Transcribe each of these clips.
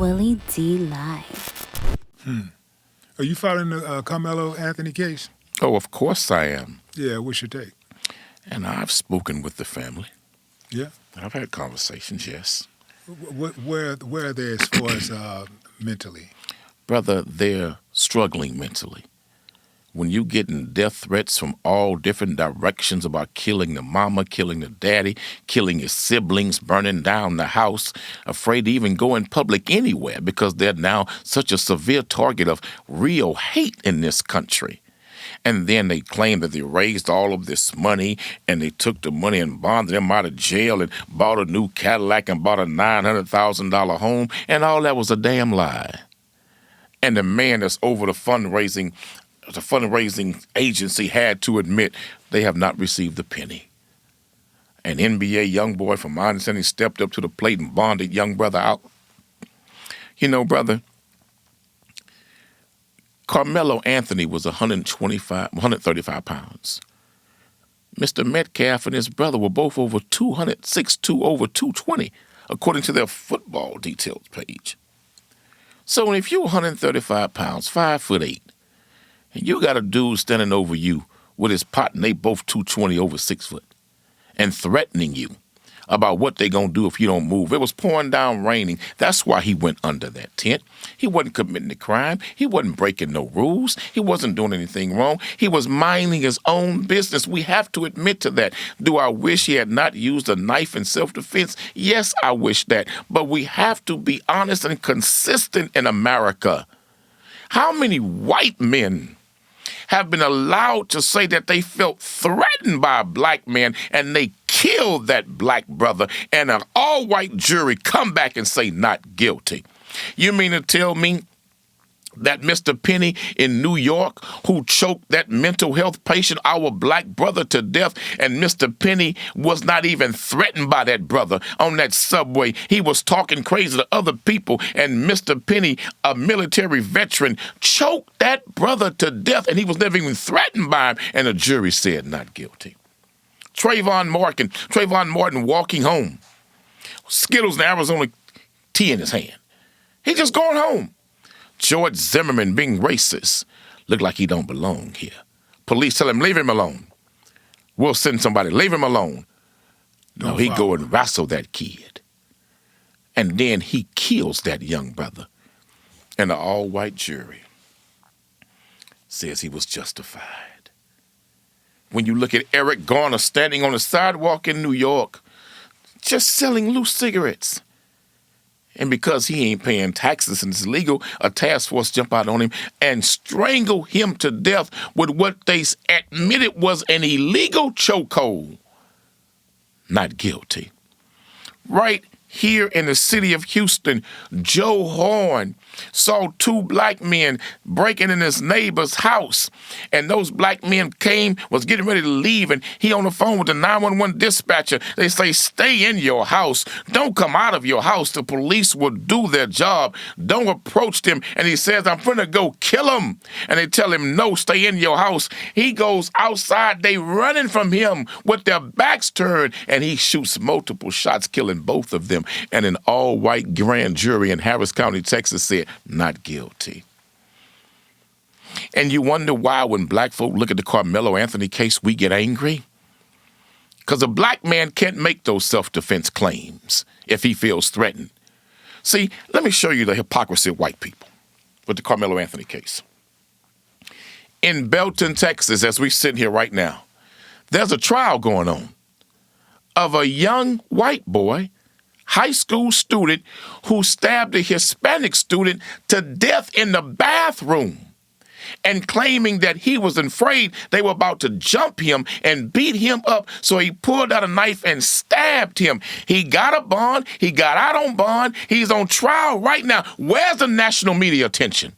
Willie D. Live. Are you following the Carmelo Anthony case? Oh, of course I am. Yeah, what's your take? And I've spoken with the family. Yeah. I've had conversations, yes. Where are they as far as mentally? Brother, they're struggling mentally. When you getting death threats from all different directions about killing the mama, killing the daddy, killing his siblings, burning down the house, afraid to even go in public anywhere because they're now such a severe target of real hate in this country. And then they claim that they raised all of this money and they took the money and bonded them out of jail and bought a new Cadillac and bought a $900,000 home, and all that was a damn lie. And the man that's over the fundraising agency had to admit they have not received a penny. An NBA young boy, from my understanding, stepped up to the plate and bonded young brother out. You know, brother, Carmelo Anthony was 135 pounds. Mr. Metcalf and his brother were both over 200, 6'2", over 220, according to their football details page. So if you're 135 pounds, 5'8", and you got a dude standing over you with his pot, and they both 220 over 6 foot, and threatening you about what they gonna do if you don't move. It was pouring down raining. That's why he went under that tent. He wasn't committing a crime. He wasn't breaking no rules. He wasn't doing anything wrong. He was minding his own business. We have to admit to that. Do I wish he had not used a knife in self-defense? Yes, I wish that. But we have to be honest and consistent in America. How many white men have been allowed to say that they felt threatened by a black man and they killed that black brother, and an all-white jury come back and say not guilty? You mean to tell me that Mr. Penny in New York, who choked that mental health patient, our black brother, to death, and Mr. Penny was not even threatened by that brother on that subway? He was talking crazy to other people, and Mr. Penny, a military veteran, choked that brother to death, and he was never even threatened by him, and the jury said not guilty. Trayvon Martin walking home, Skittles and Arizona tea in his hand. He just going home. George Zimmerman being racist. Look like he don't belong here. Police tell him, leave him alone. We'll send somebody, leave him alone. No, he go and wrestle that kid. And then he kills that young brother. And the all-white jury says he was justified. When you look at Eric Garner standing on the sidewalk in New York, just selling loose cigarettes. And because he ain't paying taxes and it's illegal, a task force jump out on him and strangle him to death with what they admitted was an illegal chokehold. Not guilty. Right here in the city of Houston, Joe Horn saw two black men breaking in his neighbor's house. And those black men was getting ready to leave, and he on the phone with the 911 dispatcher. They say, stay in your house. Don't come out of your house. The police will do their job. Don't approach them. And he says, I'm finna go kill him. And they tell him, no, stay in your house. He goes outside. They running from him with their backs turned, and he shoots multiple shots, killing both of them. And an all-white grand jury in Harris County, Texas said, not guilty. And you wonder why when black folk look at the Carmelo Anthony case, we get angry? Because a black man can't make those self-defense claims if he feels threatened. See, let me show you the hypocrisy of white people with the Carmelo Anthony case. In Belton, Texas, as we sit here right now, there's a trial going on of a young white boy, high school student, who stabbed a Hispanic student to death in the bathroom, and claiming that he was afraid they were about to jump him and beat him up, so he pulled out a knife and stabbed him. He got a bond. He got out on bond. He's on trial right now. Where's the national media attention?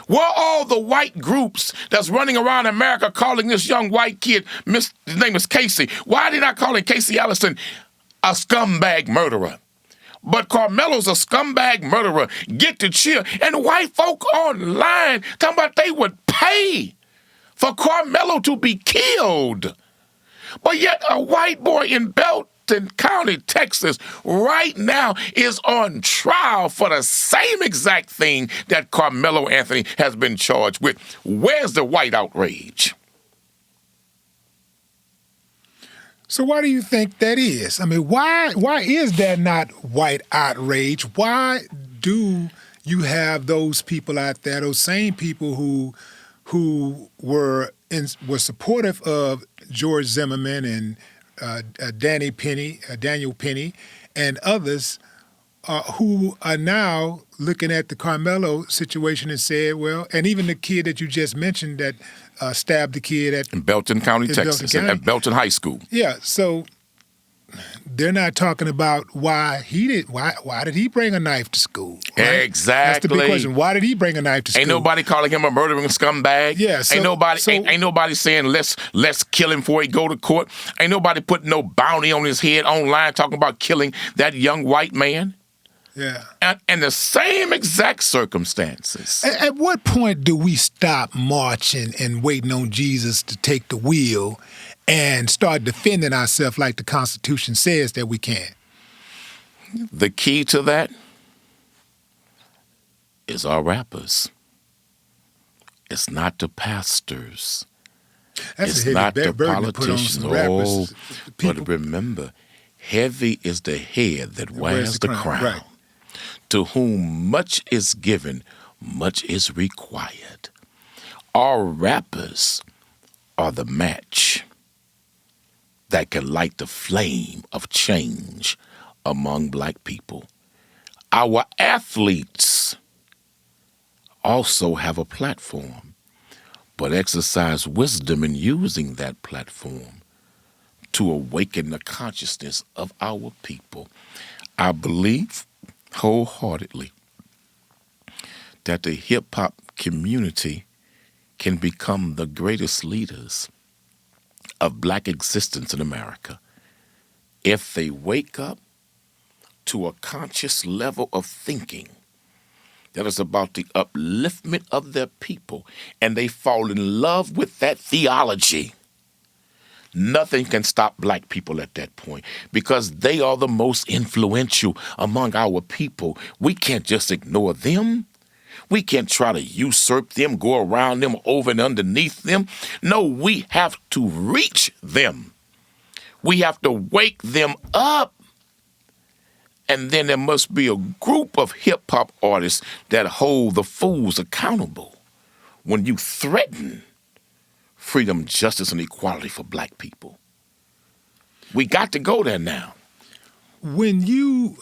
Where are all the white groups that's running around America calling this young white kid, his name is Casey? Why did I call him Casey Allison a scumbag murderer? But Carmelo's a scumbag murderer. Get to cheer. And white folk online talking about they would pay for Carmelo to be killed. But yet a white boy in Belton County, Texas, right now is on trial for the same exact thing that Carmelo Anthony has been charged with. Where's the white outrage? So why do you think that is? I mean, why is there not white outrage? Why do you have those people out there, those same people who were supportive of George Zimmerman and Daniel Penny, and others who are now looking at the Carmelo situation and said, well, and even the kid that you just mentioned that stabbed the kid in Belton County, Texas, at Belton High School. Yeah, so they're not talking about why did he bring a knife to school? Right? Exactly. That's the big question. Why did he bring a knife to school? Ain't nobody calling him a murdering scumbag. Yeah. So, ain't nobody saying let's kill him before he go to court. Ain't nobody putting no bounty on his head online talking about killing that young white man. Yeah. And the same exact circumstances. At what point do we stop marching and waiting on Jesus to take the wheel and start defending ourselves like the Constitution says that we can? The key to that is our rappers. It's not the pastors. That's it's not the politicians. But remember, heavy is the head that wears the crown. Right. To whom much is given, much is required. Our rappers are the match that can light the flame of change among black people. Our athletes also have a platform, but exercise wisdom in using that platform to awaken the consciousness of our people. I believe wholeheartedly that the hip-hop community can become the greatest leaders of black existence in America if they wake up to a conscious level of thinking that is about the upliftment of their people, and they fall in love with that theology. Nothing can stop black people at that point because they are the most influential among our people. We can't just ignore them. We can't try to usurp them, go around them, over and underneath them. No, we have to reach them. We have to wake them up. And then there must be a group of hip-hop artists that hold the fools accountable when you threaten freedom, justice, and equality for black people. We got to go there now. When you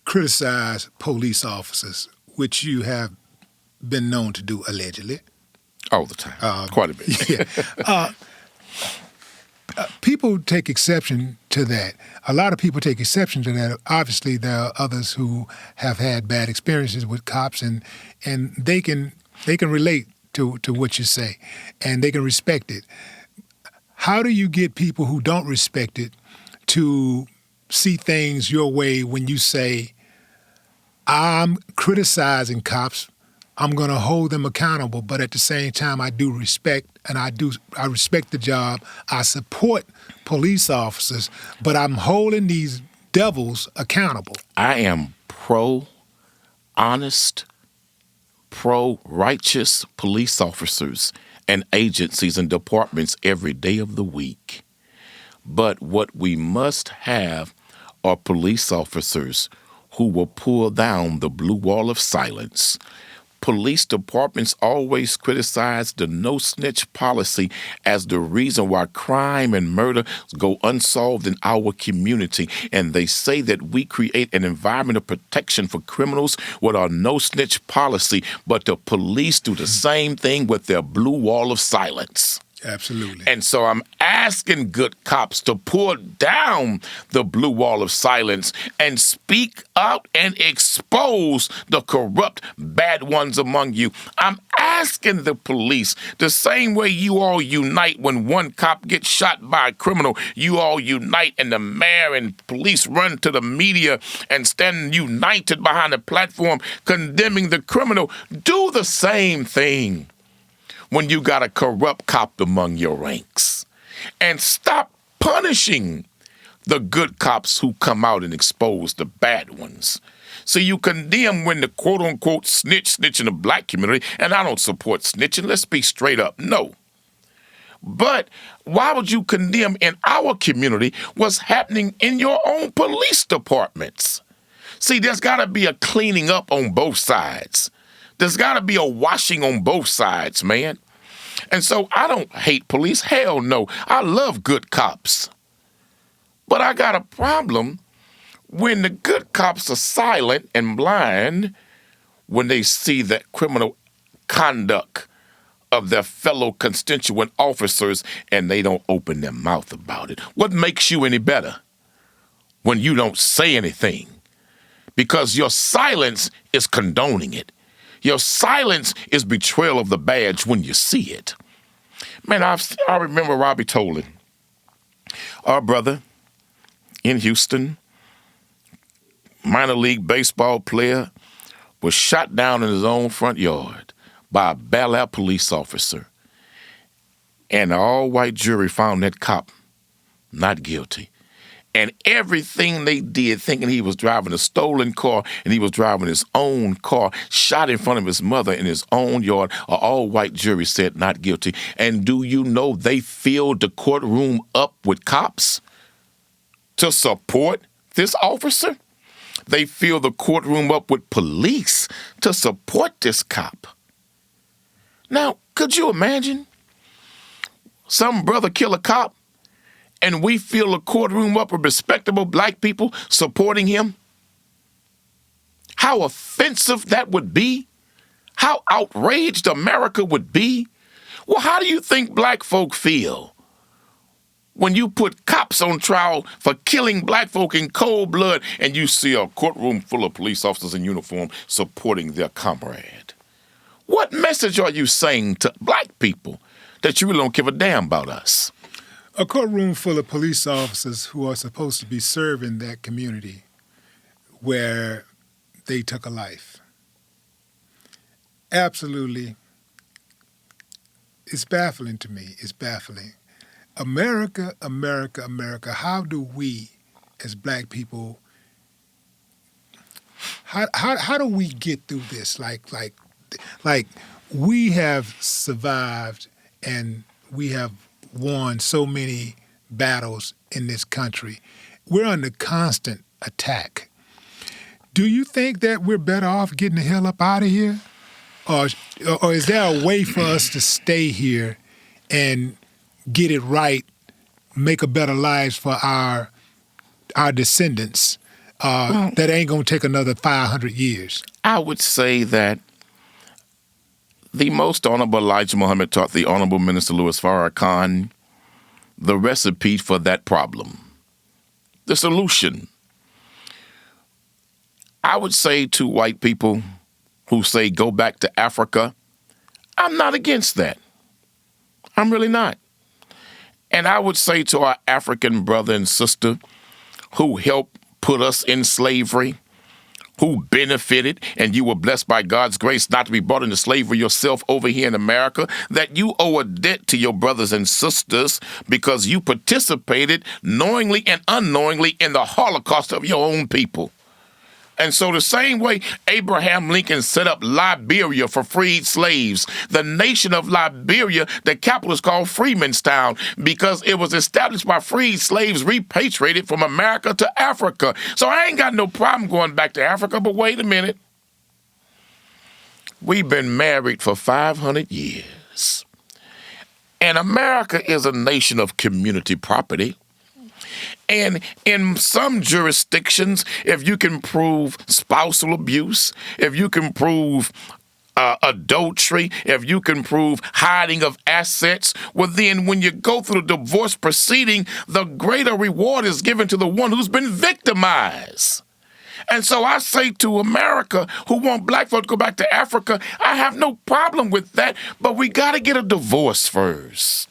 criticize police officers, which you have been known to do allegedly. All the time, quite a bit. Yeah. People take exception to that. A lot of people take exception to that. Obviously, there are others who have had bad experiences with cops, and they can relate to what you say, and they can respect it. How do you get people who don't respect it to see things your way when you say, I'm criticizing cops, I'm going to hold them accountable, but at the same time, I do respect, and I respect the job. I support police officers, but I'm holding these devils accountable. I am pro-honest, pro-righteous police officers and agencies and departments every day of the week. But what we must have are police officers who will pull down the blue wall of silence. Police departments always criticize the no-snitch policy as the reason why crime and murder go unsolved in our community. And they say that we create an environment of protection for criminals with our no-snitch policy, but the police do the same thing with their blue wall of silence. Absolutely. And so I'm asking good cops to pull down the blue wall of silence and speak out and expose the corrupt bad ones among you. I'm asking the police the same way you all unite when one cop gets shot by a criminal. You all unite and the mayor and police run to the media and stand united behind a platform condemning the criminal. Do the same thing when you got a corrupt cop among your ranks. And stop punishing the good cops who come out and expose the bad ones. So you condemn when the quote-unquote snitch in the black community, and I don't support snitching, let's be straight up, no. But why would you condemn in our community what's happening in your own police departments? See, there's got to be a cleaning up on both sides. There's got to be a washing on both sides, man. And so I don't hate police. Hell no. I love good cops. But I got a problem when the good cops are silent and blind when they see that criminal conduct of their fellow constituent officers and they don't open their mouth about it. What makes you any better when you don't say anything? Because your silence is condoning it. Your silence is betrayal of the badge when you see it. Man, I remember Robbie Tolan, our brother in Houston, minor league baseball player, was shot down in his own front yard by a Bel Air police officer. And the all-white jury found that cop not guilty. And everything they did, thinking he was driving a stolen car and he was driving his own car, shot in front of his mother in his own yard, an all-white jury said not guilty. And do you know they filled the courtroom up with cops to support this officer? They filled the courtroom up with police to support this cop. Now, could you imagine some brother kill a cop and we fill a courtroom up with respectable black people supporting him? How offensive that would be? How outraged America would be? Well, how do you think black folk feel when you put cops on trial for killing black folk in cold blood and you see a courtroom full of police officers in uniform supporting their comrade? What message are you saying to black people that you really don't give a damn about us? A courtroom full of police officers who are supposed to be serving that community where they took a life. Absolutely. It's baffling to me. It's baffling. America, America, America, how do we as black people, how do we get through this? Like we have survived and we have won so many battles in this country. We're under constant attack. Do you think that we're better off getting the hell up out of here? Or is there a way for us to stay here and get it right, make a better lives for our descendants that ain't going to take another 500 years? I would say that the most Honorable Elijah Muhammad taught the Honorable Minister Louis Farrakhan the recipe for that problem, the solution. I would say to white people who say go back to Africa, I'm not against that. I'm really not. And I would say to our African brother and sister who helped put us in slavery, who benefited, and you were blessed by God's grace not to be brought into slavery yourself over here in America, that you owe a debt to your brothers and sisters because you participated knowingly and unknowingly in the Holocaust of your own people. And so the same way Abraham Lincoln set up Liberia for freed slaves, the nation of Liberia, the capital is called Freemanstown because it was established by freed slaves repatriated from America to Africa. So I ain't got no problem going back to Africa, but wait a minute. We've been married for 500 years. And America is a nation of community property. And in some jurisdictions, if you can prove spousal abuse, if you can prove adultery, if you can prove hiding of assets, well then when you go through the divorce proceeding, the greater reward is given to the one who's been victimized. And so I say to America who want black folk to go back to Africa, I have no problem with that, but we got to get a divorce first.